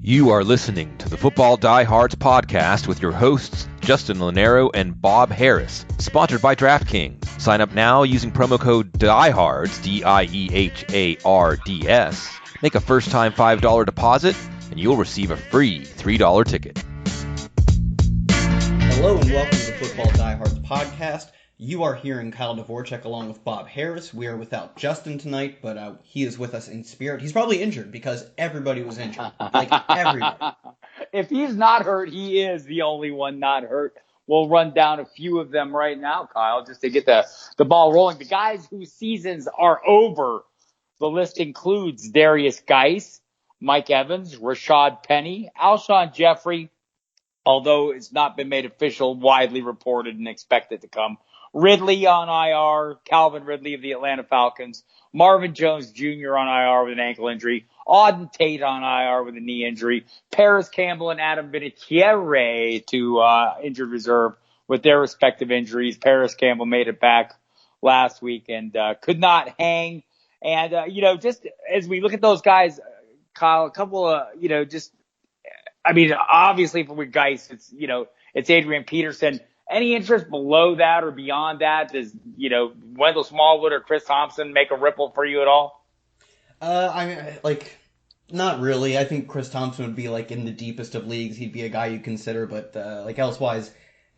You are listening to the Football Diehards podcast with your hosts, Justin Lanero and Bob Harris, sponsored by DraftKings. Sign up now using promo code DIEHARDS, DIEHARDS. Make a first-time $5 deposit, and you'll receive a free $3 ticket. Hello and welcome to the Football Diehards podcast. You are hearing Kyle Dvorchak along with Bob Harris. We are without Justin tonight, but he is with us in spirit. He's probably injured because everybody was injured. Like, everybody. If he's not hurt, he is the only one not hurt. We'll run down a few of them right now, Kyle, just to get the ball rolling. The guys whose seasons are over, the list includes Darius Geis, Mike Evans, Rashad Penny, Alshon Jeffery, although it's not been made official, widely reported and expected to come. Ridley on IR, Calvin Ridley of the Atlanta Falcons, Marvin Jones Jr. on IR with an ankle injury, Auden Tate on IR with a knee injury, Parris Campbell and Adam Vinatieri to injured reserve with their respective injuries. Parris Campbell made it back last week and could not hang. And, just as we look at those guys, Kyle, a couple of, obviously for Geis, it's Adrian Peterson. Any interest below that or beyond that? Does, Wendell Smallwood or Chris Thompson make a ripple for you at all? Not really. I think Chris Thompson would be, in the deepest of leagues. He'd be a guy you consider, but, elsewise,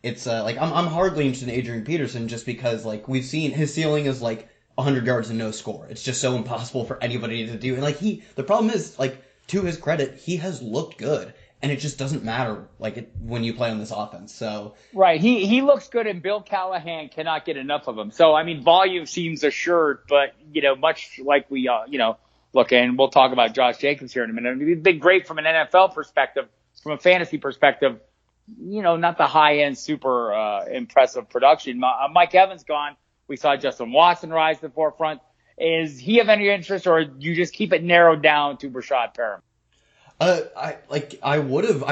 it's, I'm hardly interested in Adrian Peterson just because, we've seen his ceiling is, 100 yards and no score. It's just so impossible for anybody to do. And, the problem is, to his credit, he has looked good. And it just doesn't matter when you play on this offense. So right, he looks good, and Bill Callahan cannot get enough of him. So volume seems assured, but much like we look, and we'll talk about Josh Jacobs here in a minute. It'd be great from an NFL perspective, from a fantasy perspective. Not the high end, super impressive production. Mike Evans gone. We saw Justin Watson rise to the forefront. Is he of any interest, or you just keep it narrowed down to Brashad Perriman? I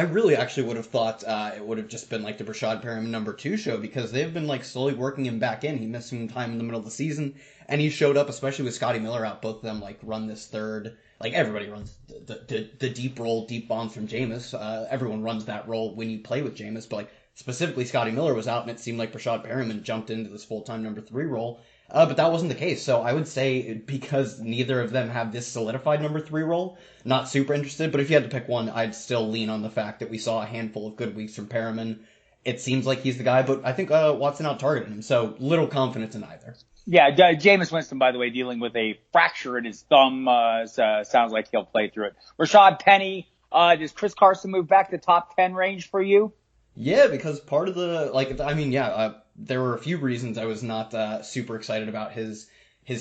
really actually would have thought it would have just been the Brashad Perriman number 2 show, because they've been slowly working him back in. He missed some time in the middle of the season, and he showed up, especially with Scotty Miller out. Both of them run this third. Everybody runs the deep roll, deep bombs from Jameis. Everyone runs that role when you play with Jameis, but specifically Scotty Miller was out, and it seemed like Brashad Perriman jumped into this full-time number 3 role. But that wasn't the case. So I would say, because neither of them have this solidified number 3 role, not super interested. But if you had to pick one, I'd still lean on the fact that we saw a handful of good weeks from Perriman. It seems like he's the guy, but I think Watson out-targeted him. So little confidence in either. Yeah, Jameis Winston, by the way, dealing with a fracture in his thumb. Sounds like he'll play through it. Rashad Penny, does Chris Carson move back to top 10 range for you? Yeah, because part of the, there were a few reasons I was not super excited about his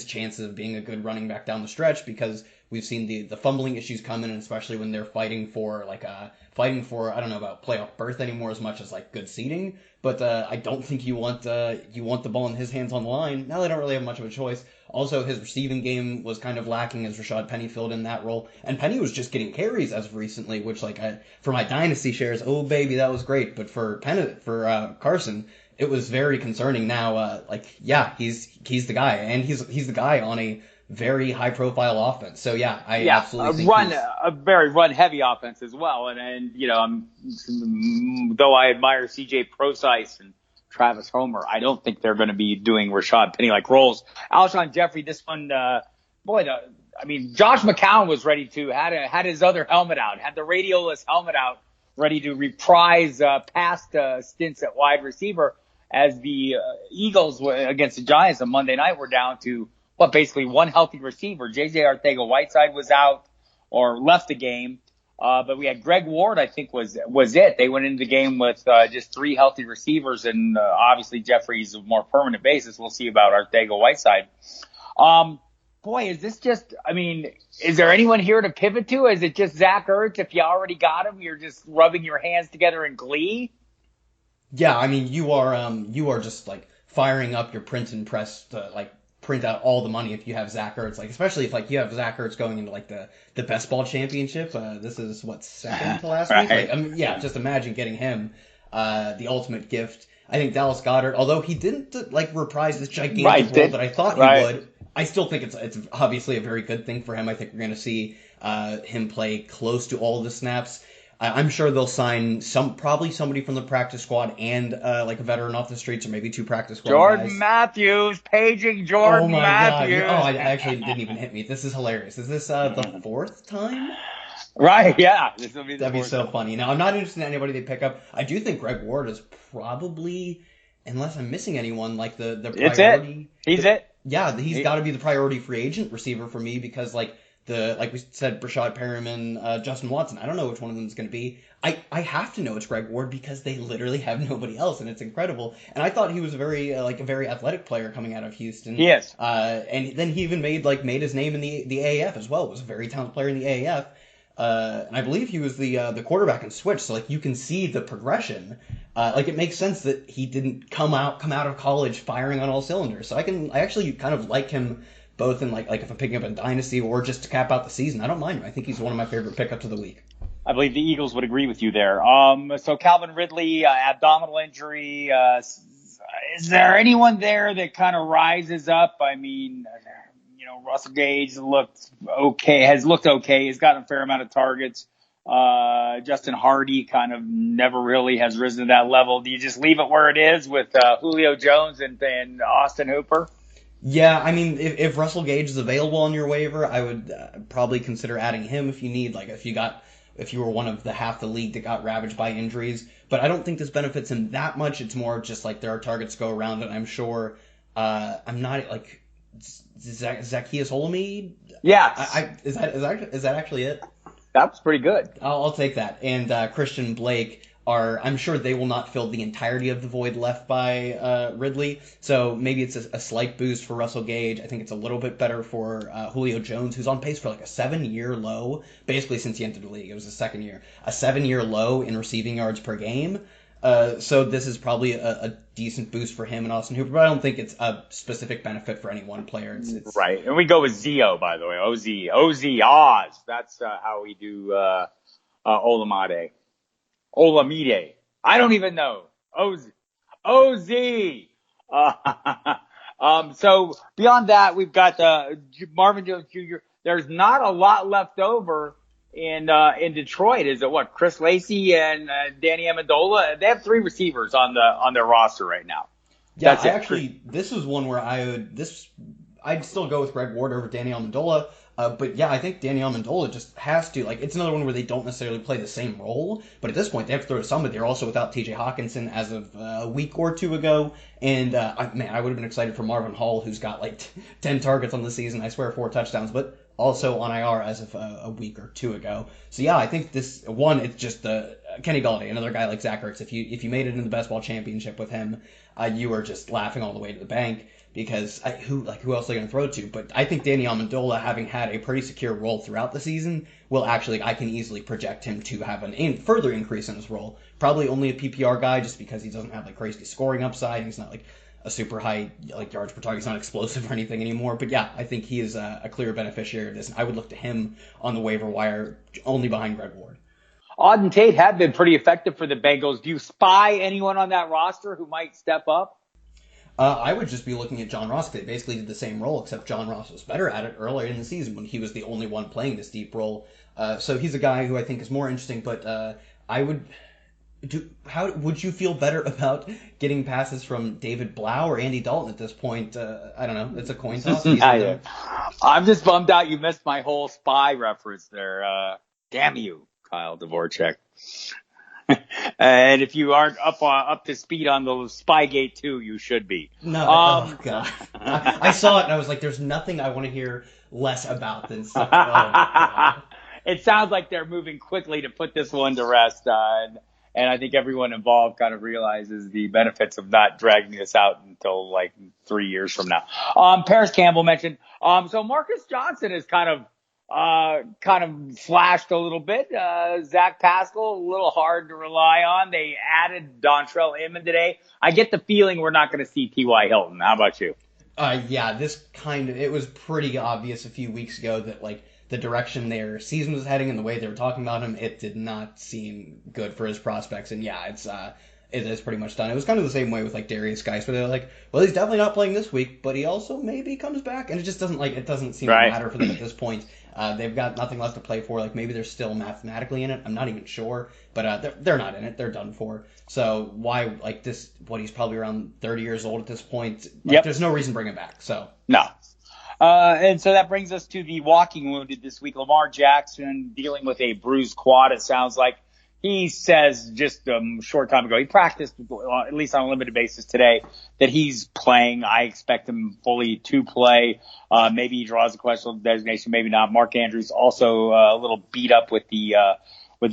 chances of being a good running back down the stretch, because we've seen the fumbling issues come in, and especially when they're fighting for I don't know about playoff berth anymore as much as good seeding, but I don't think you want the ball in his hands on the line. Now they don't really have much of a choice. Also, his receiving game was kind of lacking as Rashad Penny filled in that role, and Penny was just getting carries as of recently, which for my dynasty shares, oh baby, that was great, but for Carson, it was very concerning. Now, he's the guy, and he's the guy on a very high profile offense. So I absolutely think a very run heavy offense as well. And though I admire CJ Procise and Travis Homer, I don't think they're going to be doing Rashad Penny roles. Alshon Jeffery, this one, Josh McCown was ready to had his other helmet out, had the radioless helmet out, ready to reprise past stints at wide receiver, as the Eagles against the Giants on Monday night were down to basically one healthy receiver. J.J. Arcega-Whiteside was out or left the game. But we had Greg Ward, I think was it. They went into the game with just 3 healthy receivers, and obviously Jeffrey's a more permanent basis. We'll see about Arcega-Whiteside. Is this just, is there anyone here to pivot to? Is it just Zach Ertz? If you already got him, you're just rubbing your hands together in glee? Yeah, you are just firing up your print and press to print out all the money if you have Zach Ertz, especially if you have Zach Ertz going into the best ball championship. This is second to last right. week. Just imagine getting him the ultimate gift. I think Dallas Goedert, although he didn't reprise this gigantic role that I thought he would, I still think it's obviously a very good thing for him. I think we're going to see him play close to all of the snaps. I'm sure they'll sign probably somebody from the practice squad and like a veteran off the streets, or maybe 2 practice squad Jordan guys. Matthews, paging Jordan Matthews. God. Oh, I actually didn't even hit me. This is hilarious. Is this the 4th time? Right, yeah. That'd be so funny. Now, I'm not interested in anybody they pick up. I do think Greg Ward is probably, unless I'm missing anyone, like the priority. He's it. Yeah, he's got to be the priority free agent receiver for me because like we said, Brashad Perriman, Justin Watson. I don't know which one of them is going to be. I have to know it's Greg Ward because they literally have nobody else, and it's incredible. And I thought he was a very athletic player coming out of Houston. He is. And then he even made his name in the AAF as well. Was a very talented player in the AAF. And I believe he was the quarterback and switch. So like you can see the progression. Like it makes sense that he didn't come out of college firing on all cylinders. So I actually kind of like him. Both in like if I'm picking up a dynasty or just to cap out the season, I don't mind him. I think he's one of my favorite pickups of the week. I believe the Eagles would agree with you there. So Calvin Ridley, abdominal injury. Is there anyone there that kind of rises up? I mean, Russell Gage has looked okay. Has gotten a fair amount of targets. Justin Hardy kind of never really has risen to that level. Do you just leave it where it is with Julio Jones and Austin Hooper? Yeah, I mean, if Russell Gage is available on your waiver, I would probably consider adding him if you need, like if you were one of the half the league that got ravaged by injuries. But I don't think this benefits him that much. It's more just like there are targets to go around, and I'm sure I'm not like Zacchaeus Holomide. Yeah, is that actually it? That's pretty good. I'll take that. And Christian Blake. I'm sure they will not fill the entirety of the void left by Ridley. So maybe it's a slight boost for Russell Gage. I think it's a little bit better for Julio Jones, who's on pace for like a 7-year low, basically since he entered the league. It was his second year. A 7-year low in receiving yards per game. So this is probably a decent boost for him and Austin Hooper, but I don't think it's a specific benefit for any one player. It's right. And we go with Zio, by the way. Oz. That's how we do Olamide. I don't even know. OZ. So beyond that, we've got Marvin Jones Jr. There's not a lot left over in Detroit. Is it what? Chris Lacey and Danny Amendola? They have 3 receivers on their roster right now. Yeah, this is one where I'd still go with Greg Ward over Danny Amendola. But yeah, I think Danny Amendola just has to, it's another one where they don't necessarily play the same role, but at this point they have to throw to somebody. They're also without TJ Hawkinson as of a week or 2 ago, and I would have been excited for Marvin Hall, who's got 10 targets on the season, I swear 4 touchdowns, but also on IR as of a week or 2 ago. So yeah, I think it's just Kenny Golladay, another guy like Zach Ertz. If you made it in the best ball championship with him, you were just laughing all the way to the bank. Because who else are they going to throw to? But I think Danny Amendola, having had a pretty secure role throughout the season, will actually, I can easily project him to have an further increase in his role. Probably only a PPR guy, just because he doesn't have crazy scoring upside. He's not a super high yards per target. He's not explosive or anything anymore. But yeah, I think he is a clear beneficiary of this. And I would look to him on the waiver wire only behind Greg Ward. Auden Tate had been pretty effective for the Bengals. Do you spy anyone on that roster who might step up? I would just be looking at John Ross. They basically did the same role, except John Ross was better at it earlier in the season when he was the only one playing this deep role. So he's a guy who I think is more interesting. But how would you feel better about getting passes from David Blau or Andy Dalton at this point? I don't know. It's a coin toss. I'm just bummed out you missed my whole spy reference there. Damn you, Kyle Dvorchak. And if you aren't up to speed on the Spygate 2, you should be. No, oh God. I saw it and I was like, there's nothing I want to hear less about than such. Oh, God. It sounds like they're moving quickly to put this one to rest. And I think everyone involved kind of realizes the benefits of not dragging this out until 3 years from now. Parris Campbell mentioned. So Marcus Johnson is kind of flashed a little bit. Zach Pascal, a little hard to rely on. They added Dontrell Inman today. I get the feeling we're not going to see T.Y. Hilton. How about you? Yeah, it was pretty obvious a few weeks ago that the direction their season was heading and the way they were talking about him, it did not seem good for his prospects. And yeah, it is pretty much done. It was kind of the same way with Darius Geis, where they're well, he's definitely not playing this week, but he also maybe comes back, and it just doesn't seem to matter for them at this point. They've got nothing left to play for. Like, maybe they're still mathematically in it. I'm not even sure, but they're not in it. They're done for. So why, like, he's probably around 30 years old at this point. Like, There's no reason to bring him back. So no. And so that brings us to the walking wounded this week. Lamar Jackson dealing with a bruised quad, it sounds like. He says just a short time ago, he practiced, at least on a limited basis today, that he's playing. I expect him fully to play. Maybe he draws a questionable designation, maybe not. Mark Andrews also a little beat up with was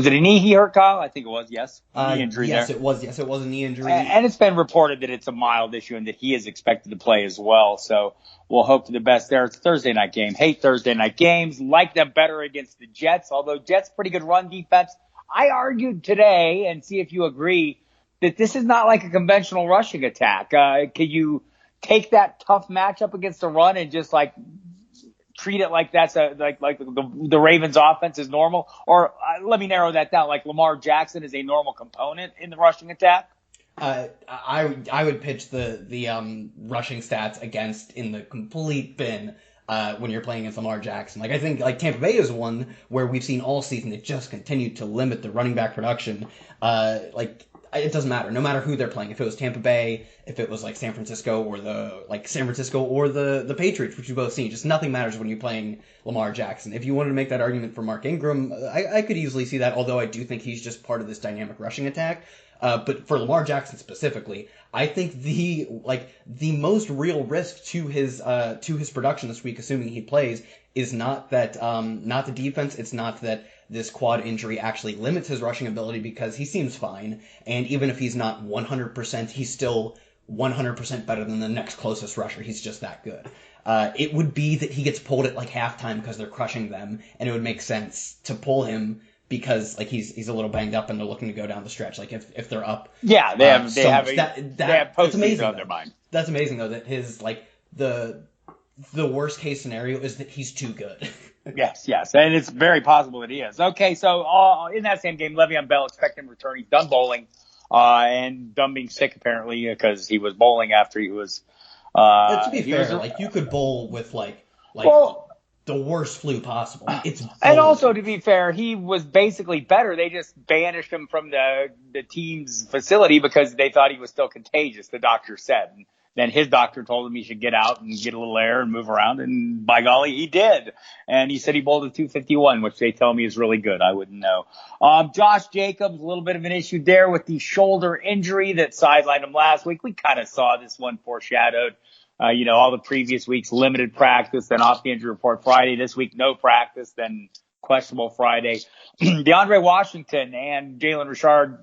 it a knee he hurt, Kyle? I think it was, yes. Knee injury yes, there. it was. Yes, it was a knee injury. And it's been reported that it's a mild issue and that he is expected to play as well. So we'll hope for the best there. It's a Thursday night game. Hate Thursday night games. Like them better against the Jets, although Jets pretty good run defense. I argued today, and see if you agree, that this is not like a conventional rushing attack. Can you take that tough matchup against the run and just like treat it like that's like the Ravens offense is normal? Or let me narrow that down. Like Lamar Jackson is a normal component in the rushing attack? I would pitch the rushing stats against in the complete bin when you're playing against Lamar Jackson. Like, I think like Tampa Bay is one where we've seen all season they just continued to limit the running back production. It doesn't matter. No matter who they're playing. If it was Tampa Bay, if it was like San Francisco or the Patriots, which we've both seen, just nothing matters when you're playing Lamar Jackson. If you wanted to make that argument for Mark Ingram, I could easily see that, although I do think he's just part of this dynamic rushing attack. But for Lamar Jackson specifically, I think the most real risk to his production this week, assuming he plays, is not the defense. It's not that this quad injury actually limits his rushing ability, because he seems fine. And even if he's not 100%, he's still 100% better than the next closest rusher. He's just that good. It would be that he gets pulled at like halftime because they're crushing them, and it would make sense to pull him because like he's a little banged up and they're looking to go down the stretch. Like if they're up, they have postseason on their mind. That's amazing though, that his like the worst case scenario is that he's too good. Yes, and it's very possible that he is. Okay, so in that same game, Le'Veon Bell, expect him to return. He's done bowling and done being sick apparently because he was bowling after he was. To be fair, like you could bowl with like the worst flu possible. It's bowling. And also, to be fair, he was basically better. They just banished him from the team's facility because they thought he was still contagious, the doctor said. And then his doctor told him he should get out and get a little air and move around, and by golly, he did. And he said he bowled a 251, which they tell me is really good. I wouldn't know. Josh Jacobs, a little bit of an issue there with the shoulder injury that sidelined him last week. We kind of saw this one foreshadowed. All the previous weeks, limited practice, then off the injury report Friday. This week, no practice, then questionable Friday. DeAndre Washington and Jalen Richard,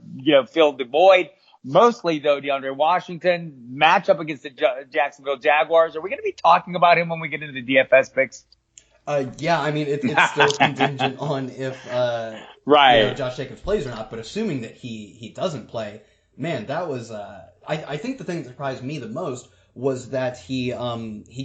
filled the void. Mostly, though, DeAndre Washington, matchup against the Jacksonville Jaguars. Are we going to be talking about him when we get into the DFS picks? Yeah, I mean, it's still contingent on if Josh Jacobs plays or not, but assuming that he doesn't play, man, that was I think the thing that surprised me the most was that he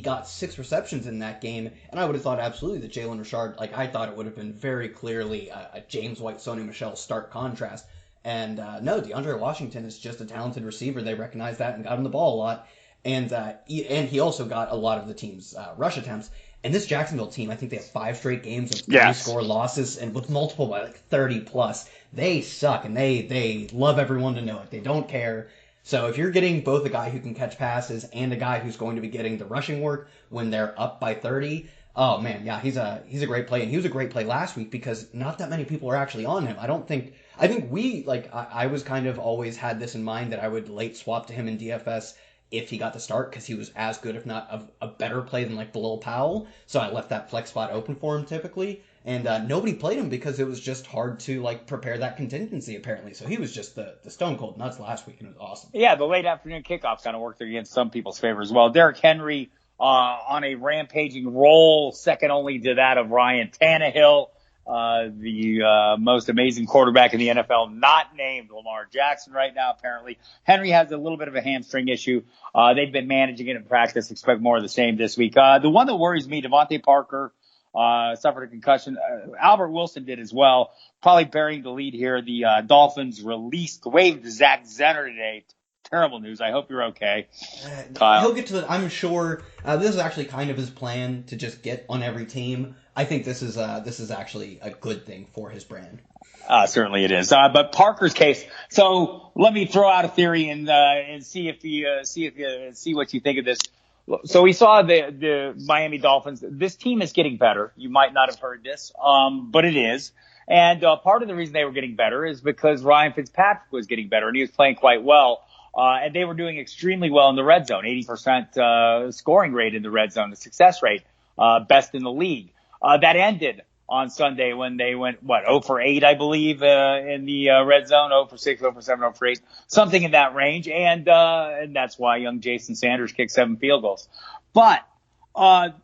got 6 receptions in that game, and I would have thought absolutely that Jalen Richard, like I thought it would have been very clearly a James White, Sony Michel stark contrast. And no, DeAndre Washington is just a talented receiver. They recognized that and got him the ball a lot. And he also got a lot of the team's rush attempts. And this Jacksonville team, I think they have 5 straight games of 3-score losses, and with multiple by like 30 plus. They suck, and they love everyone to know it. They don't care. So if you're getting both a guy who can catch passes and a guy who's going to be getting the rushing work when they're up by 30, oh man, yeah, he's a great play. And he was a great play last week because not that many people are actually on him. I think we, like, I was kind of always had this in mind that I would late swap to him in DFS if he got the start because he was as good, if not a better play than, like, Bilal Powell. So I left that flex spot open for him typically. And nobody played him because it was just hard to, like, prepare that contingency, apparently. So he was just the stone cold nuts last week, and it was awesome. Yeah, the late afternoon kickoff kind of worked against some people's favor as well. Derrick Henry on a rampaging roll, second only to that of Ryan Tannehill. The most amazing quarterback in the NFL, not named Lamar Jackson right now, apparently. Henry has a little bit of a hamstring issue. They've been managing it in practice. Expect more of the same this week. The one that worries me, Devontae Parker suffered a concussion. Albert Wilson did as well. Probably bearing the lead here. The Dolphins waived Zach Zenner today. Terrible news. I hope you're okay, Kyle. He'll get to I'm sure. This is actually kind of his plan to just get on every team. I think this is actually a good thing for his brand. Certainly it is. But Parker's case. So let me throw out a theory and see what you think of this. So we saw the Miami Dolphins. This team is getting better. You might not have heard this, but it is. And part of the reason they were getting better is because Ryan Fitzpatrick was getting better, and he was playing quite well. And they were doing extremely well in the red zone, 80% scoring rate in the red zone, the success rate, best in the league. That ended on Sunday when they went, 0 for 8, I believe, in the red zone, 0 for 6, 0 for 7, 0 for 8, something in that range. And that's why young Jason Sanders kicked 7 field goals. But am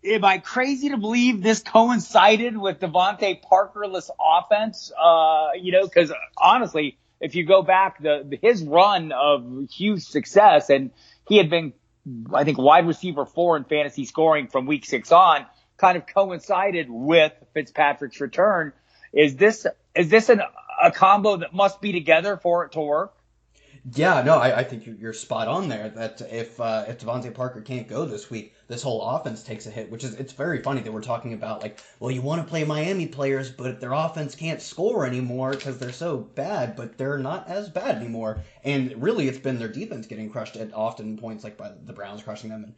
I crazy to believe this coincided with Devontae Parkerless offense? Because honestly, if you go back, his run of huge success, and he had been, I think, wide receiver 4 in fantasy scoring from week 6 on, kind of coincided with Fitzpatrick's return. Is this a combo that must be together for it to work? Yeah, no, I think you're spot on there. That if Devontae Parker can't go this week, this whole offense takes a hit. It's very funny that we're talking about you want to play Miami players, but their offense can't score anymore because they're so bad. But they're not as bad anymore. And really, it's been their defense getting crushed at often points, like by the Browns crushing them and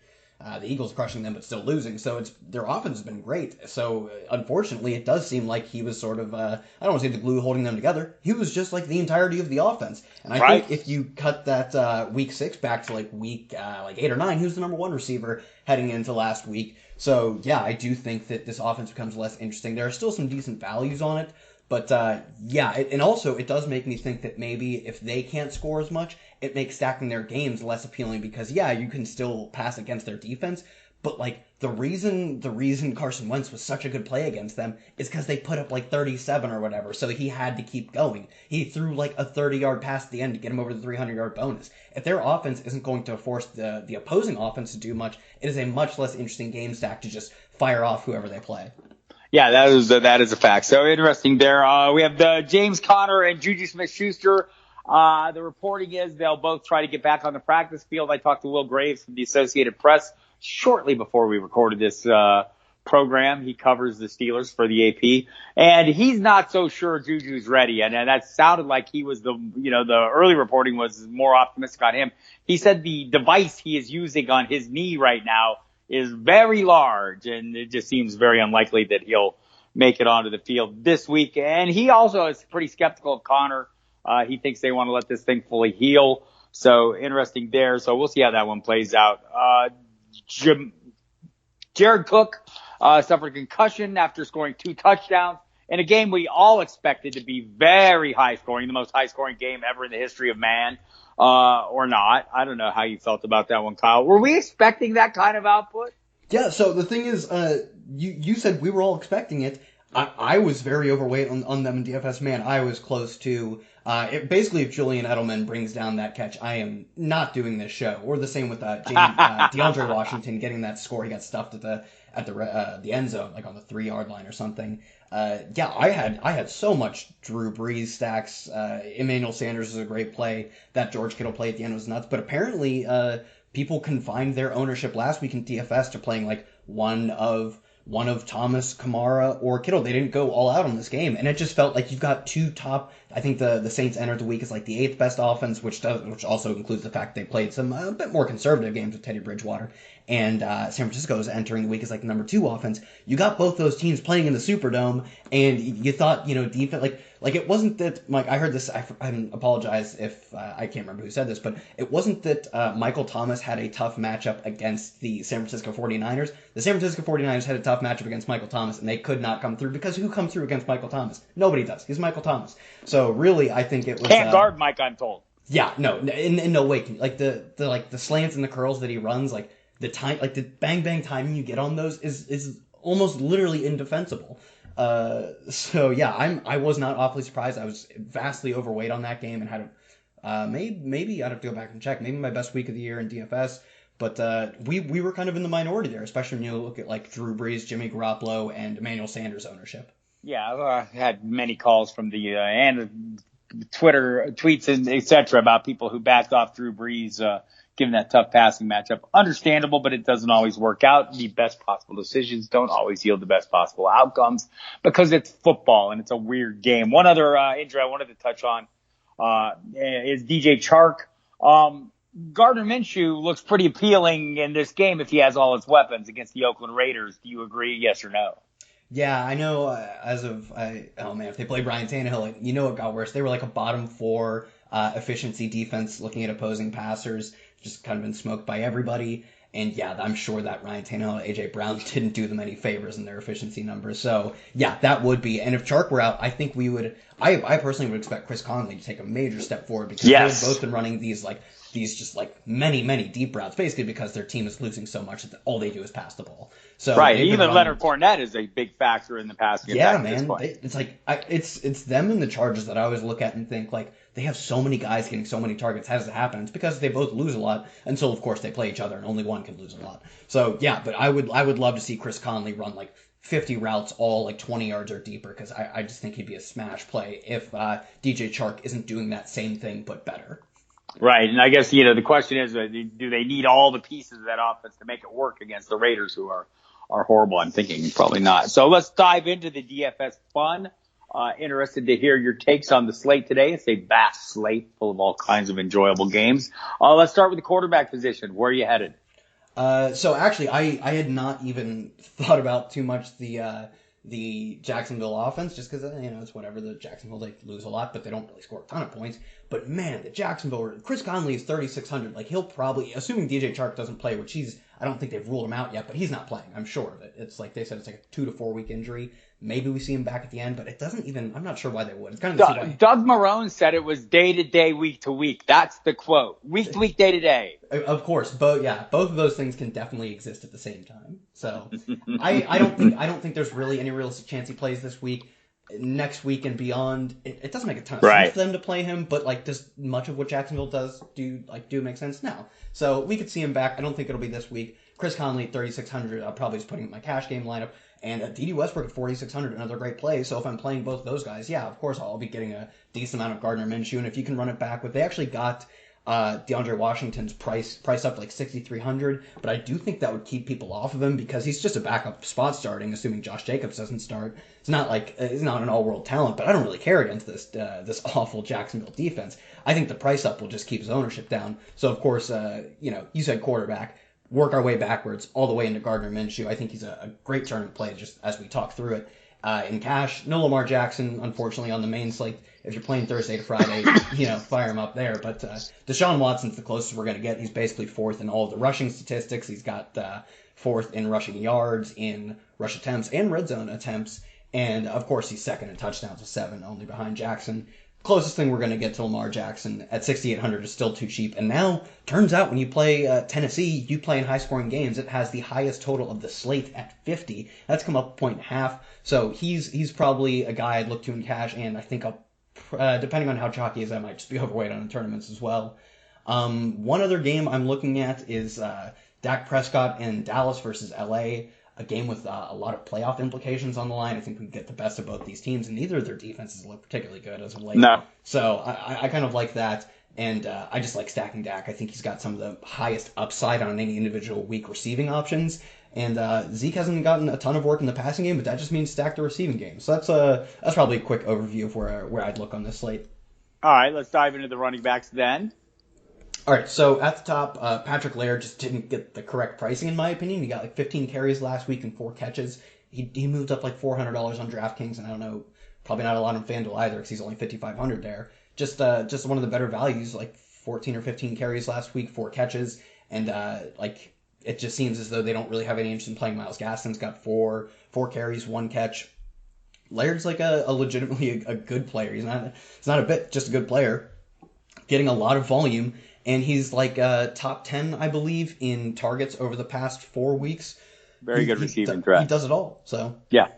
the Eagles crushing them, but still losing. So their offense has been great. So unfortunately, it does seem like he was sort of, I don't want to say the glue holding them together. He was just like the entirety of the offense. And I think if you cut that week 6 back to week 8 or 9, he was the number 1 receiver heading into last week. So yeah, I do think that this offense becomes less interesting. There are still some decent values on it. But and also it does make me think that maybe if they can't score as much, it makes stacking their games less appealing because you can still pass against their defense. But the reason Carson Wentz was such a good play against them is because they put up 37 or whatever, so he had to keep going. He threw a 30-yard pass at the end to get him over the 300-yard bonus. If their offense isn't going to force the opposing offense to do much, it is a much less interesting game stack to just fire off whoever they play. Yeah, that is a fact. So interesting there. We have the James Conner and Juju Smith-Schuster. The reporting is they'll both try to get back on the practice field. I talked to Will Graves from the Associated Press shortly before we recorded this program. He covers the Steelers for the AP, and he's not so sure Juju's ready. And that sounded like he was the early reporting was more optimistic on him. He said the device he is using on his knee right now is very large, and it just seems very unlikely that he'll make it onto the field this week. And he also is pretty skeptical of Connor. He thinks they want to let this thing fully heal. So interesting there. So we'll see how that one plays out. Jared Cook suffered a concussion after scoring 2 touchdowns in a game we all expected to be very high scoring, the most high scoring game ever in the history of man. Or not. I don't know how you felt about that one, Kyle. Were we expecting that kind of output? Yeah, so the thing is, you said we were all expecting it. I was very overweight on them in DFS. Man, I was close to, basically if Julian Edelman brings down that catch, I am not doing this show. Or the same with DeAndre Washington getting that score. He got stuffed at the end zone, on the 3-yard line or something. I had so much Drew Brees stacks. Emmanuel Sanders is a great play. That George Kittle play at the end was nuts. But apparently, people confined their ownership last week in DFS to playing one of Thomas, Kamara, or Kittle. They didn't go all out on this game, and it just felt like you've got 2 top. I think the Saints entered the week as the 8th best offense, which also includes the fact they played some a bit more conservative games with Teddy Bridgewater. And San Francisco is entering the week as the number 2 offense. You got both those teams playing in the Superdome, and you thought defense it wasn't that I heard this. I apologize if I can't remember who said this, but it wasn't that Michael Thomas had a tough matchup against the San Francisco 49ers. The San Francisco 49ers had a tough matchup against Michael Thomas, and they could not come through because who comes through against Michael Thomas? Nobody does. He's Michael Thomas. So really, I think it was can't guard Mike. I'm told. Yeah, no, in no way. The slants and the curls that he runs, the time, the bang bang timing you get on those is almost literally indefensible. So yeah, I was not awfully surprised. I was vastly overweight on that game and had maybe I'd have to go back and check. Maybe my best week of the year in DFS. But we were kind of in the minority there, especially when you look at Drew Brees, Jimmy Garoppolo, and Emmanuel Sanders ownership. Yeah, I had many calls from the and Twitter tweets and etc. about people who backed off Drew Brees given that tough passing matchup. Understandable, but it doesn't always work out. The best possible decisions don't always yield the best possible outcomes because it's football and it's a weird game. One other injury I wanted to touch on is DJ Chark. Gardner Minshew looks pretty appealing in this game if he has all his weapons against the Oakland Raiders. Do you agree, yes or no? Yeah, I know. If they play Brian Tannehill, it got worse. They were like a bottom 4 efficiency defense looking at opposing passers, just kind of been smoked by everybody. And yeah, I'm sure that Ryan Tannehill and AJ Brown didn't do them any favors in their efficiency numbers. So yeah, that would be. And if Chark were out, I think we would. I personally would expect Chris Conley to take a major step forward because they've both been running these many deep routes, basically because their team is losing so much that all they do is pass the ball. So right, even Leonard Fournette is a big factor in the passing attack. Yeah, man, it's them and the Chargers that I always look at and think like they have so many guys getting so many targets. How does it happen? It's because they both lose a lot until of course they play each other and only one can lose a lot. So yeah, but I would love to see Chris Conley run like 50 routes all like 20 yards or deeper because I just think he'd be a smash play if DJ Chark isn't doing that same thing but better. Right, and I guess the question is, do they need all the pieces of that offense to make it work against the Raiders, who are horrible? I'm thinking probably not. So let's dive into the DFS fun. Interested to hear your takes on the slate today. It's a vast slate full of all kinds of enjoyable games. Let's start with the quarterback position. Where are you headed? So actually, I had not even thought about too much the Jacksonville offense, just because it's whatever. The Jacksonville, they lose a lot, but they don't really score a ton of points. But man, the Jacksonville, Chris Conley is 3,600. Like he'll probably, assuming DJ Chark doesn't play, which I don't think they've ruled him out yet, but he's not playing. I'm sure of it. It's like they said, it's like a 2 to 4 week injury. Maybe we see him back at the end, but it doesn't even. I'm not sure why they would. It's kind of Doug Marrone said it was day to day, week to week. That's the quote. Week to week, day to day. Of course, both of those things can definitely exist at the same time. So I don't think there's really any realistic chance he plays this week. Next week and beyond, it doesn't make a ton of sense for them to play him, but like does much of what Jacksonville does do make sense? No. So we could see him back. I don't think it'll be this week. Chris Conley at 3,600, I'll probably just put him in my cash game lineup. And D.D. Westbrook at 4,600, another great play. So if I'm playing both those guys, yeah, of course I'll be getting a decent amount of Gardner Minshew. And if you can run it back with, they actually got DeAndre Washington's price up to like 6,300, but I do think that would keep people off of him because he's just a backup spot starting, assuming Josh Jacobs doesn't start. It's not like he's not an all-world talent, but I don't really care against this awful Jacksonville defense. I think the price up will just keep his ownership down. So of course, you said quarterback. Work our way backwards all the way into Gardner Minshew. I think he's a great turn play just as we talk through it. In cash, no Lamar Jackson, unfortunately, on the main slate. If you're playing Thursday to Friday, fire him up there. But Deshaun Watson's the closest we're going to get. He's basically fourth in all of the rushing statistics. He's got fourth in rushing yards, in rush attempts, and red zone attempts. And, of course, he's second in touchdowns with 7, only behind Jackson. Closest thing we're going to get to Lamar Jackson at 6,800 is still too cheap. And now, turns out when you play Tennessee, you play in high-scoring games. It has the highest total of the slate at 50. That's come up a point and a half. So he's probably a guy I'd look to in cash, and I think I'll, depending on how chalky he is, I might just be overweight on the tournaments as well. One other game I'm looking at is Dak Prescott in Dallas versus LA. A game with a lot of playoff implications on the line. I think we get the best of both these teams, and neither of their defenses look particularly good as of late. No. So I kind of like that, and I just like stacking Dak. I think he's got some of the highest upside on any individual week receiving options, and Zeke hasn't gotten a ton of work in the passing game, but that just means stack the receiving game. So that's probably a quick overview of where I'd look on this slate. All right, let's dive into the running backs then. All right, so at the top, Patrick Laird just didn't get the correct pricing, in my opinion. He got like 15 carries last week and 4 catches. He moved up like $400 on DraftKings, and I don't know, probably not a lot on FanDuel either because he's only 5,500 there. Just one of the better values, like 14 or 15 carries last week, 4 catches, and it just seems as though they don't really have any interest in playing Myles Gaskin's got 4 carries, 1 catch. Laird's like a legitimately a good player. He's not a bit just a good player, getting a lot of volume. And he's like top 10, I believe, in targets over the past 4 weeks. Very good receiving threat. He does it all. So yeah,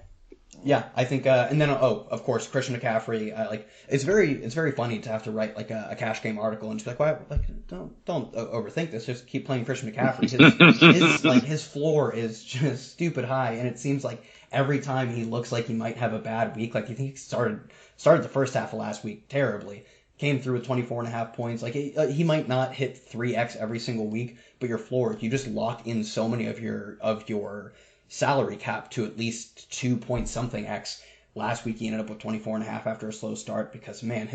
I think. And then of course, Christian McCaffrey. It's very funny to have to write like a cash game article and just be like, why? Like don't overthink this. Just keep playing Christian McCaffrey. His floor is just stupid high, and it seems like every time he looks like he might have a bad week. Like you think he started the first half of last week terribly. came through with 24.5 points. Like he might not hit 3x every single week, but your floor, you just lock in so many of your salary cap to at least 2 point something x. Last week he ended up with 24.5 after a slow start because, man,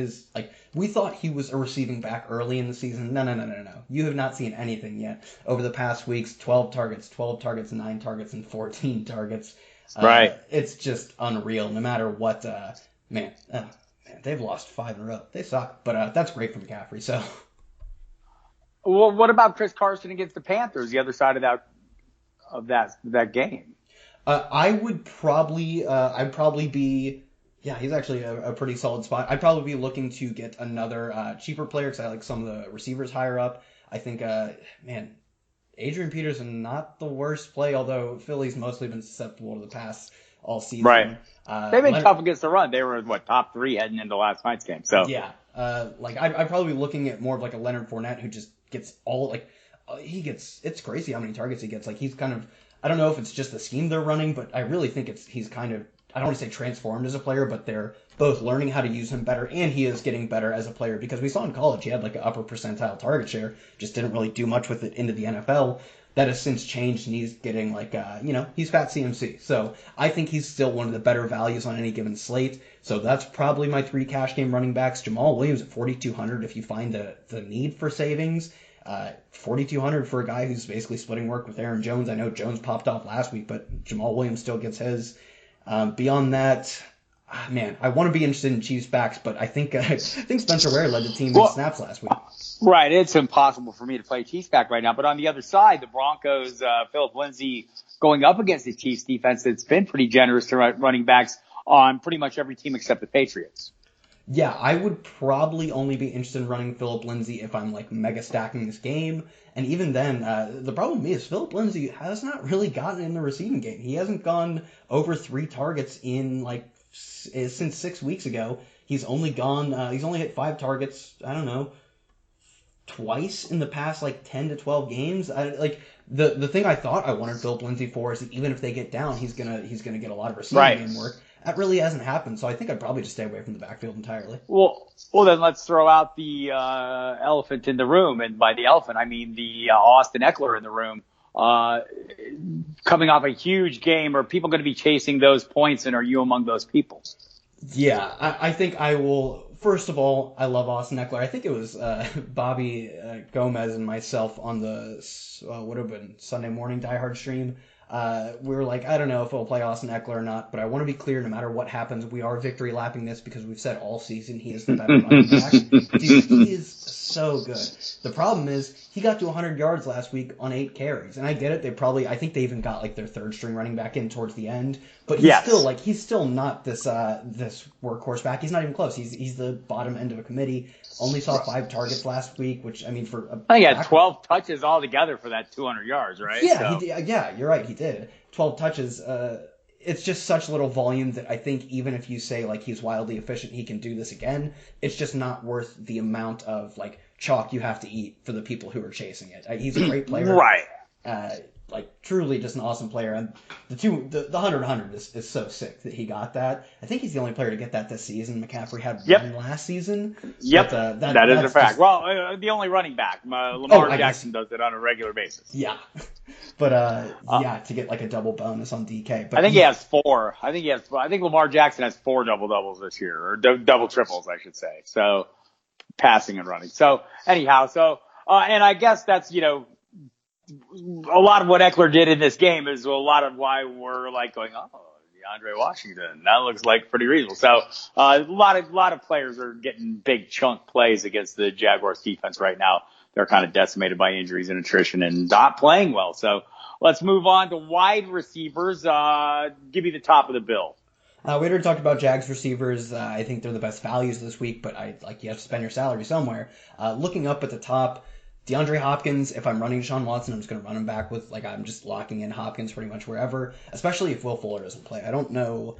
we thought he was a receiving back early in the season. No. You have not seen anything yet. Over the past weeks, 12 targets, 9 targets, and 14 targets. Right. It's just unreal no matter what. Man, they've lost 5 in a row. They suck, but that's great for McCaffrey. So, well, what about Chris Carson against the Panthers? The other side of that game. I'd probably be. Yeah, he's actually a pretty solid spot. I'd probably be looking to get another cheaper player because I like some of the receivers higher up. I think, Adrian Peterson, not the worst play, although Philly's mostly been susceptible to the pass all season. Right. They've been tough against the run. They were, top 3 heading into last night's game. So yeah. I'd probably be looking at more of like a Leonard Fournette who just gets it's crazy how many targets he gets. Like he's kind of, I don't know if it's just the scheme they're running, but I really think he's kind of, I don't want to say transformed as a player, but they're both learning how to use him better, and he is getting better as a player because we saw in college he had like an upper percentile target share, just didn't really do much with it into the NFL. That has since changed, and he's getting he's fat CMC. So I think he's still one of the better values on any given slate. So that's probably my 3 cash game running backs. Jamal Williams at 4,200 if you find the need for savings. 4,200 for a guy who's basically splitting work with Aaron Jones. I know Jones popped off last week, but Jamal Williams still gets his. Beyond that, man, I want to be interested in Chiefs backs, but I think Spencer Ware led the team in snaps last week. Right, it's impossible for me to play Chiefs back right now. But on the other side, the Broncos, Phillip Lindsay going up against the Chiefs defense that's been pretty generous to running backs on pretty much every team except the Patriots. Yeah, I would probably only be interested in running Phillip Lindsay if I'm mega stacking this game. And even then, the problem with me is Phillip Lindsay has not really gotten in the receiving game. He hasn't gone over 3 targets in since 6 weeks ago. He's only hit 5 targets, I don't know, twice in the past 10 to 12 games. The thing I thought I wanted Phillip Lindsay for is that even if they get down, he's gonna get a lot of receiving game work. That really hasn't happened, so I think I'd probably just stay away from the backfield entirely. Well, then let's throw out the elephant in the room, and by the elephant I mean the Austin Eckler in the room. Coming off a huge game, are people going to be chasing those points, and are you among those people? Yeah, I think I will. First of all, I love Austin Eckler. I think it was Bobby Gomez and myself on the would have been Sunday morning Die Hard stream. We were like, I don't know if we'll play Austin Eckler or not, but I want to be clear, no matter what happens, we are victory lapping this because we've said all season he is the better running back. Dude, he is so good. The problem is he got to 100 yards last week on 8 carries, and I get it. I think they even got their 3rd string running back in towards the end, but he's still not this workhorse back. He's not even close. He's the bottom end of a committee. Only saw 5 targets last week, which, I mean, I think he had 12 touches altogether for that 200 yards, right? Yeah, yeah, you're right, he did. 12 touches. It's just such little volume that I think even if you say, he's wildly efficient, he can do this again, it's just not worth the amount of, chalk you have to eat for the people who are chasing it. He's a great player. Right. Truly just an awesome player. And the 100 is so sick that he got that. I think he's the only player to get that this season. McCaffrey had one last season. Yep, but, that is a fact. Well, the only running back. Lamar Jackson does it on a regular basis. Yeah. But, to get a double bonus on DK. But I think he has 4. I think Lamar Jackson has 4 double-doubles this year, or double triples, I should say. So, passing and running. So, anyhow, and I guess that's, a lot of what Eckler did in this game is a lot of why we're going, oh, DeAndre Washington, that looks pretty reasonable. So a lot of players are getting big chunk plays against the Jaguars defense right now. They're kind of decimated by injuries and attrition and not playing well. So let's move on to wide receivers. Give me the top of the bill. We already talked about Jags receivers. I think they're the best values this week, but you have to spend your salary somewhere. Looking up at the top, DeAndre Hopkins, if I'm running Deshaun Watson, I'm just going to run him back with, I'm just locking in Hopkins pretty much wherever, especially if Will Fuller doesn't play. I don't know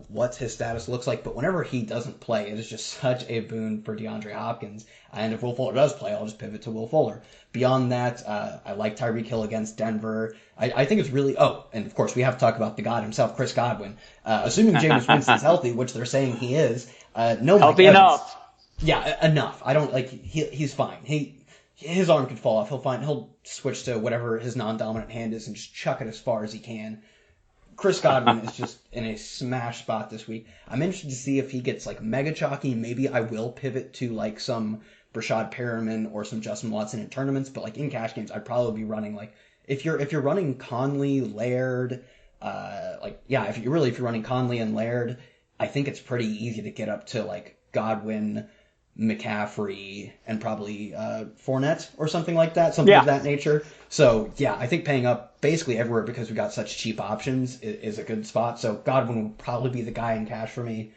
what his status looks like, but whenever he doesn't play, it is just such a boon for DeAndre Hopkins. And if Will Fuller does play, I'll just pivot to Will Fuller. Beyond that, I like Tyreek Hill against Denver. I think it's really, and of course we have to talk about the God himself, Chris Godwin. Assuming Jameis Winston's healthy, which they're saying he is, no healthy enough. Yeah, enough. I don't like. He's fine. His arm could fall off. He'll switch to whatever his non-dominant hand is and just chuck it as far as he can. Chris Godwin is just in a smash spot this week. I'm interested to see if he gets like mega chalky. Maybe I will pivot to like some Brashad Perriman or some Justin Watson in tournaments. But like in cash games, I'd probably be running like if you're running Conley, Laird, if you're running Conley and Laird, I think it's pretty easy to get up to like Godwin, McCaffrey, and probably Fournette or something like that, something of that nature. So, yeah, I think paying up basically everywhere because we got such cheap options is a good spot. So Godwin will probably be the guy in cash for me.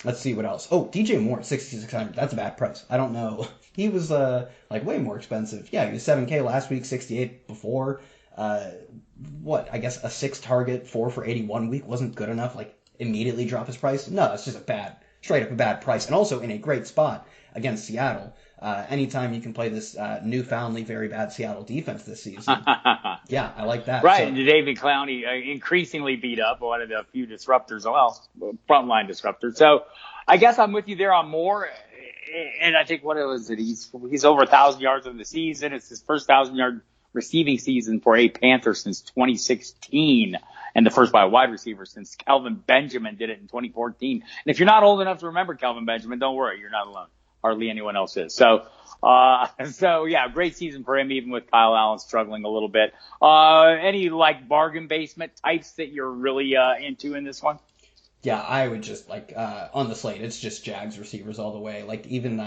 Let's see what else. Oh, DJ Moore, 6,600. That's a bad price. I don't know. He was way more expensive. Yeah, he was 7K last week, 68 before. I guess a 6 target, 4 for 81 week wasn't good enough. Like, immediately drop his price? No, it's just straight up a bad price, and also in a great spot against Seattle. Anytime you can play this newfoundly very bad Seattle defense this season. Yeah, I like that. Right, and David Clowney increasingly beat up, one of the few disruptors, frontline disruptors. So I guess I'm with you there on Moore, and I think what it was that he's over 1,000 yards in the season. It's his first 1,000-yard receiving season for a Panther since 2016. And the first by a wide receiver since Kelvin Benjamin did it in 2014. And if you're not old enough to remember Kelvin Benjamin, don't worry, you're not alone. Hardly anyone else is. So yeah, great season for him, even with Kyle Allen struggling a little bit. Any like bargain basement types that you're really into in this one? Yeah, I would just on the slate, it's just Jags receivers all the way. Like even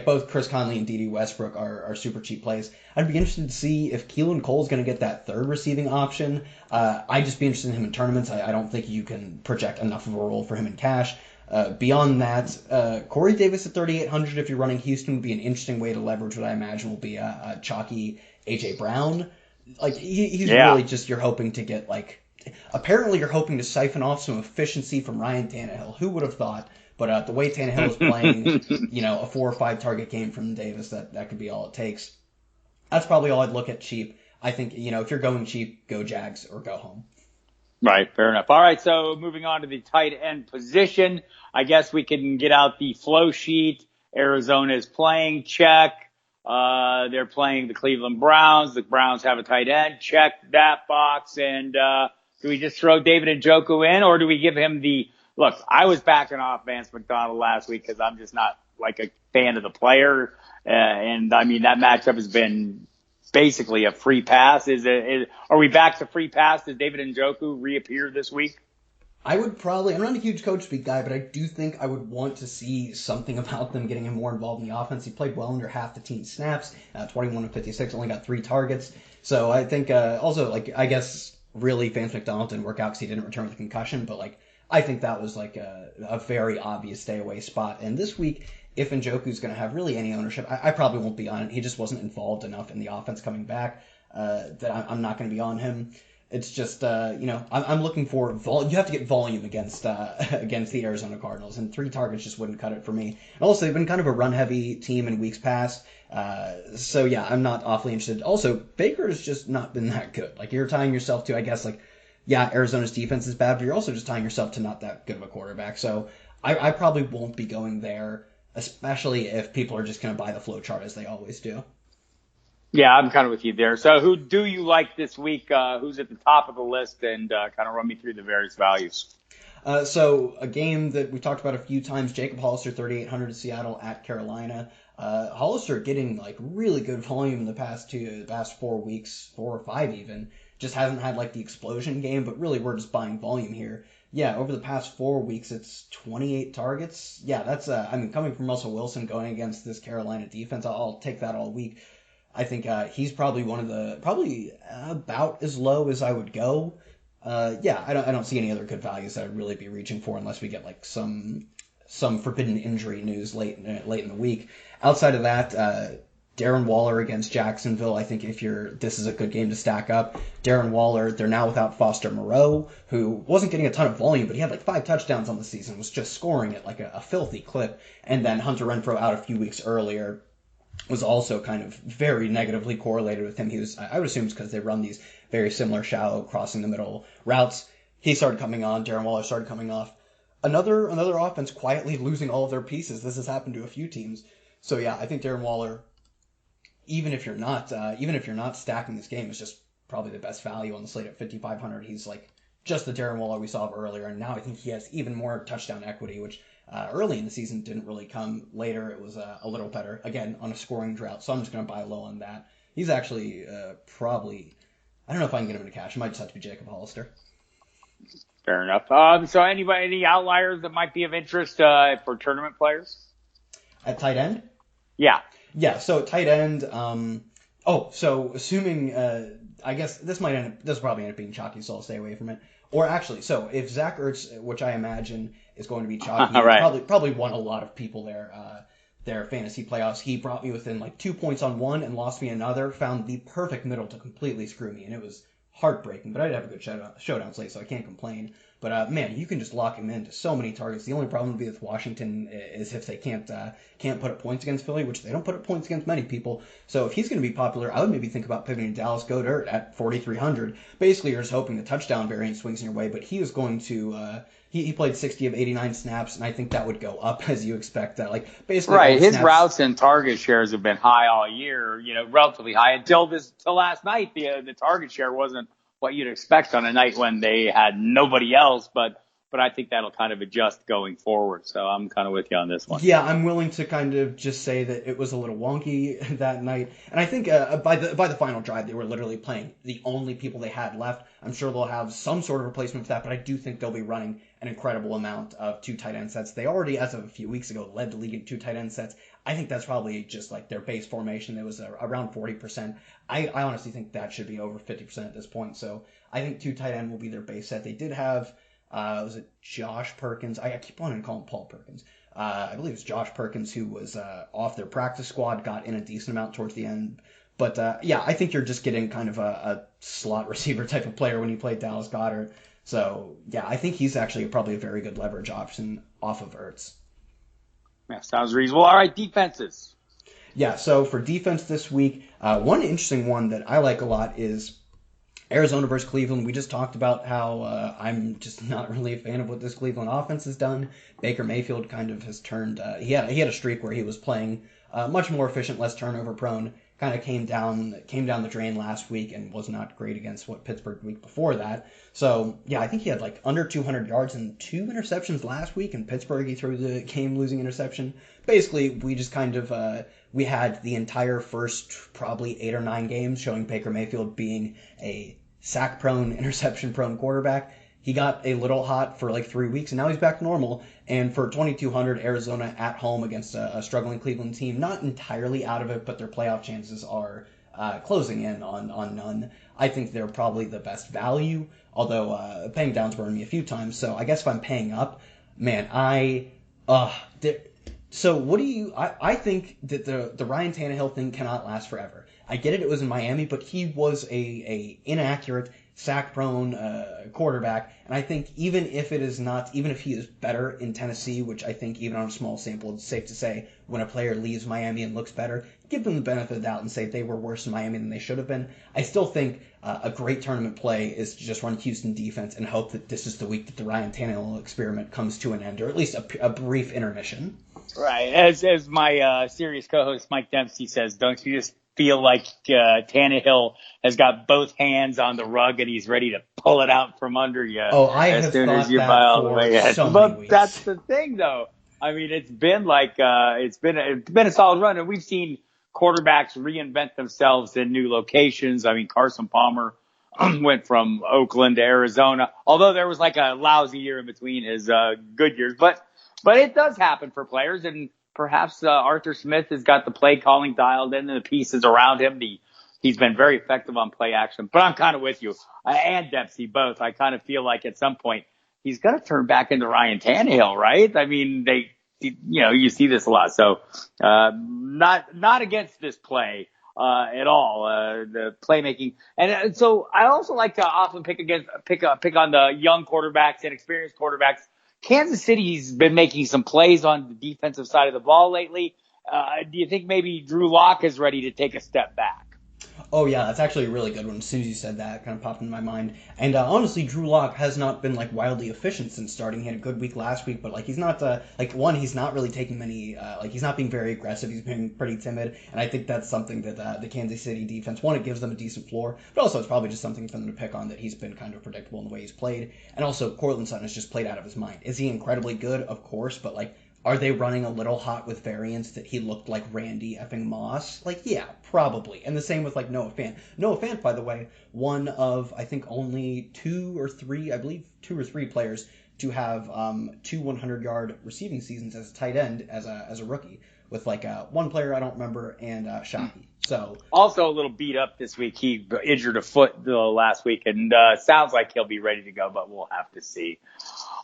both Chris Conley and D.D. Westbrook are super cheap plays. I'd be interested to see if Keelan Cole's going to get that third receiving option. I'd just be interested in him in tournaments. I don't think you can project enough of a role for him in cash. Beyond that, Corey Davis at 3,800 if you're running Houston would be an interesting way to leverage what I imagine will be a chalky A.J. Brown. Like he's really just you're hoping to get apparently you're hoping to siphon off some efficiency from Ryan Tannehill. Who would have thought? But the way Tannehill is playing, a 4 or 5 target game from Davis, that could be all it takes. That's probably all I'd look at cheap. I think, if you're going cheap, go Jags or go home. Right, fair enough. All right, so moving on to the tight end position, I guess we can get out the flow sheet. Arizona is playing, check. They're playing the Cleveland Browns. The Browns have a tight end, check that box. And do we just throw David Njoku in, or do we give him look, I was backing off Vance McDonald last week because I'm just not a fan of the player. And I mean, that matchup has been basically a free pass. Are we back to free pass? Does David Njoku reappear this week? I'm not a huge coach speak guy, but I do think I would want to see something about them getting him more involved in the offense. He played well under half the team snaps, 21 of 56, only got 3 targets. So I think I guess really Vance McDonald didn't work out because he didn't return with a concussion, but I think that was a very obvious stay away spot. And this week, if Njoku's going to have really any ownership, I probably won't be on it. He just wasn't involved enough in the offense coming back that I'm not going to be on him. It's just, I'm looking for you have to get volume against the Arizona Cardinals, and 3 targets just wouldn't cut it for me. And also, they've been kind of a run-heavy team in weeks past, so yeah, I'm not awfully interested. Also, Baker has just not been that good. You're tying yourself to, I guess, Arizona's defense is bad, but you're also just tying yourself to not that good of a quarterback. So I probably won't be going there, especially if people are just going to buy the flow chart as they always do. Yeah, I'm kind of with you there. So who do you like this week? Who's at the top of the list? And kind of run me through the various values. So a game that we talked about a few times, Jacob Hollister, 3,800 to Seattle at Carolina. Hollister getting really good volume in the past 4 weeks, 4 or 5 even. Just hasn't had the explosion game, but really we're just buying volume here. Yeah, over the past 4 weeks, it's 28 targets. Yeah, that's, coming from Russell Wilson going against this Carolina defense, I'll take that all week. I think he's probably probably about as low as I would go. I don't see any other good values that I'd really be reaching for unless we get some forbidden injury news late in the week. Outside of that, Darren Waller against Jacksonville. I think this is a good game to stack up. Darren Waller, they're now without Foster Moreau, who wasn't getting a ton of volume, but he had 5 touchdowns on the season, was just scoring at a filthy clip. And then Hunter Renfrow out a few weeks earlier was also kind of very negatively correlated with him. I would assume it's because they run these very similar shallow crossing the middle routes. He started coming on. Darren Waller started coming off. another offense quietly losing all of their pieces. This has happened to a few teams. So yeah, I think Darren Waller, even if you're not stacking this game, is just probably the best value on the slate at 5,500. He's like just the Darren Waller we saw earlier, and now I think he has even more touchdown equity, which early in the season didn't really come. Later it was a little better, again, on a scoring drought, so I'm just going to buy low on that. He's actually probably, I don't know if I can get him into cash. It might just have to be Jacob Hollister. Fair enough. So any outliers that might be of interest for tournament players? At tight end? Yeah. Yeah, so tight end, so assuming, I guess this will probably end up being chalky, so I'll stay away from it. Or actually, so if Zach Ertz, which I imagine is going to be chalky, right. probably won a lot of people their fantasy playoffs. He brought me within like 2 points on one and lost me another, found the perfect middle to completely screw me, and it was heartbreaking, but I did have a good showdown slate, so I can't complain. But man, you can just lock him into so many targets. The only problem would be with Washington is if they can't put up points against Philly, which they don't put up points against many people. So if he's going to be popular, I would maybe think about pivoting to Dallas Goedert at 4,300. Basically, you're just hoping the touchdown variant swings in your way, but he is going to. He played 60 of 89 snaps, and I think that would go up as you expect. Basically, right. His snaps, routes and target shares have been high all year. Relatively high until last night. The target share wasn't what you'd expect on a night when they had nobody else, but I think that'll kind of adjust going forward. So I'm kind of with you on this one. Yeah, I'm willing to kind of just say that it was a little wonky that night. And I think by the final drive, they were literally playing the only people they had left. I'm sure they'll have some sort of replacement for that, but I do think they'll be running an incredible amount of 2 tight end sets. They already, as of a few weeks ago, led the league in 2 tight end sets. I think that's probably just like their base formation. It was around 40%. I honestly think that should be over 50% at this point. So I think 2 tight end will be their base set. They did have, was it Josh Perkins? I keep wanting to call him Paul Perkins. I believe it's Josh Perkins who was off their practice squad, got in a decent amount towards the end. But yeah, I think you're just getting kind of a slot receiver type of player when you play Dallas Goedert. So yeah, I think he's actually probably a very good leverage option off of Ertz. Yeah, sounds reasonable. All right, defenses. Yeah, so for defense this week, one interesting one that I like a lot is Arizona versus Cleveland. We just talked about how I'm just not really a fan of what this Cleveland offense has done. Baker Mayfield kind of has turned. He had a streak where he was playing much more efficient, less turnover prone. Kind of came down the drain last week and was not great against Pittsburgh week before that. So yeah, I think he had like under 200 yards and 2 interceptions last week. In Pittsburgh, he threw the game-losing interception. Basically, we just kind of we had the entire first probably 8 or 9 games showing Baker Mayfield being a sack-prone, interception-prone quarterback. He got a little hot for like 3 weeks, and now he's back to normal. And for 2,200, Arizona at home against a struggling Cleveland team, not entirely out of it, but their playoff chances are closing in on none. I think they're probably the best value, although paying down's burned me a few times. So I guess if I'm paying up, man, so what do you? I think that the Ryan Tannehill thing cannot last forever. I get it was in Miami, but he was a inaccurate, sack-prone quarterback, and I think even if he is better in Tennessee, which I think even on a small sample, it's safe to say when a player leaves Miami and looks better, give them the benefit of the doubt and say they were worse in Miami than they should have been. I still think a great tournament play is to just run Houston defense and hope that this is the week that the Ryan Tannehill experiment comes to an end, or at least a brief intermission. Right. As my serious co-host Mike Dempsey says, don't you just feel like Tannehill has got both hands on the rug and he's ready to pull it out from under you? Oh, I have thought that for so many weeks. But that's the thing, though. I mean, it's been like it's been a solid run, and we've seen quarterbacks reinvent themselves in new locations. I mean, Carson Palmer went from Oakland to Arizona, although there was like a lousy year in between his good years. But it does happen for players, and perhaps Arthur Smith has got the play calling dialed in and the pieces around him. He's been very effective on play action. But I'm kind of with you, and Dempsey both. I kind of feel like at some point he's going to turn back into Ryan Tannehill, right? I mean, you see this a lot. So not against this play at all, the playmaking. And so I also like to often pick on the young quarterbacks and experienced quarterbacks. Kansas City's been making some plays on the defensive side of the ball lately. Do you think maybe Drew Lock is ready to take a step back? Oh, yeah, that's actually a really good one. As soon as you said that, it kind of popped into my mind. And honestly, Drew Lock has not been like wildly efficient since starting. He had a good week last week, but like he's not he's not really taking many he's not being very aggressive. He's being pretty timid, and I think that's something that the Kansas City defense, one, it gives them a decent floor, but also it's probably just something for them to pick on, that he's been kind of predictable in the way he's played. And also, Cortland Sutton has just played out of his mind. Is he incredibly good? Of course, but like, are they running a little hot with variants that he looked like Randy effing Moss? Like, yeah, probably. And the same with, like, Noah Fant. Noah Fant, by the way, one of, I think, only two or three players to have two 100-yard receiving seasons as a tight end as a rookie, with, like, one player I don't remember, and Shockey. So also a little beat up this week. He injured a foot last week, and sounds like he'll be ready to go, but we'll have to see.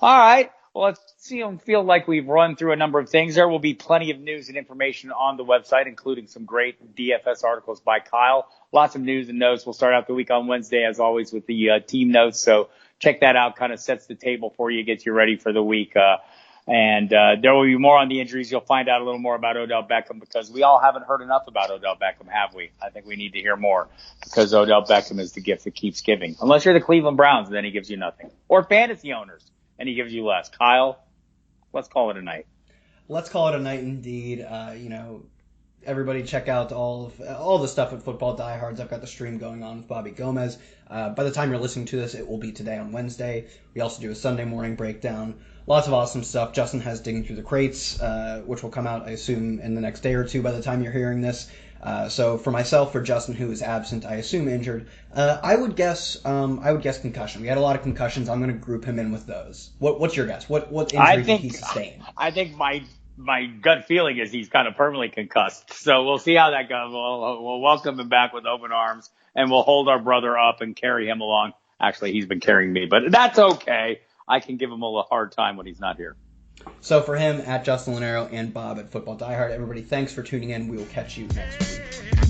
All right. Well, let's feel like we've run through a number of things. There will be plenty of news and information on the website, including some great DFS articles by Kyle. Lots of news and notes. We'll start out the week on Wednesday, as always, with the team notes. So check that out. Kind of sets the table for you, gets you ready for the week. And there will be more on the injuries. You'll find out a little more about Odell Beckham, because we all haven't heard enough about Odell Beckham, have we? I think we need to hear more, because Odell Beckham is the gift that keeps giving. Unless you're the Cleveland Browns, then he gives you nothing. Or fantasy owners, and he gives you less. Kyle, let's call it a night. Let's call it a night indeed. Everybody check out all the stuff at Football Diehards. I've got the stream going on with Bobby Gomez. By the time you're listening to this, it will be today on Wednesday. We also do a Sunday morning breakdown. Lots of awesome stuff. Justin has Digging Through the Crates, which will come out, I assume, in the next day or two by the time you're hearing this. So for myself, for Justin, who is absent, I assume injured, I would guess concussion. We had a lot of concussions. I'm going to group him in with those. What's your guess? What injury did he sustain? I think my gut feeling is he's kind of permanently concussed. So we'll see how that goes. We'll welcome him back with open arms, and we'll hold our brother up and carry him along. Actually, he's been carrying me, but that's okay. I can give him a hard time when he's not here. So for him, at Justin Lanero and Bob at Football Die Hard, everybody, thanks for tuning in. We will catch you next week.